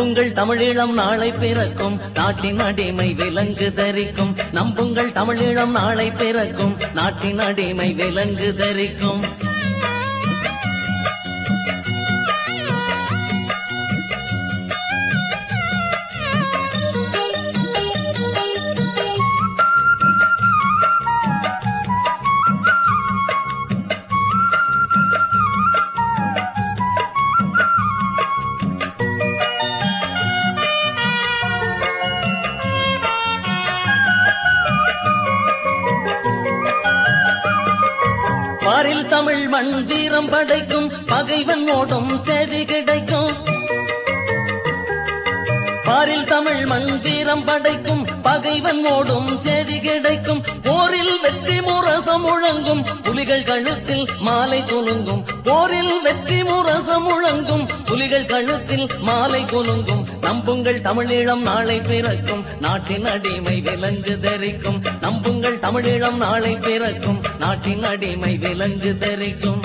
நம்புங்கள் தமிழீழம் நாளை பிறக்கும், நாட்டின் அடிமை விலங்கு தரிக்கும். நம்புங்கள் தமிழீழம் நாளை பிறக்கும், நாட்டின் அடிமை விலங்கு தரிக்கும். பாரில் தமிழ் மண் வீரம் படைக்கும், பகைவன் ஓடும் செய்தி கிடைக்கும். பாரில் தமிழ் மண் வீரம் படைக்கும், பகைவன் ஓடும் செய்தி கிடைக்கும். போரில் வெற்றி முரசம் முழங்கும், புலிகள் கழுத்தில் மாலை குலுங்கும். போரில் வெற்றி முரசம் முழங்கும், புலிகள் கழுத்தில் மாலை குலுங்கும். நம்புங்கள் தமிழீழம் நாளை பிறக்கும், நாட்டின் அடிமை விலங்கு தரிக்கும். நம்புங்கள் தமிழீழம் நாளை பிறக்கும், நாட்டின் அடிமை விலங்கு தரிக்கும்.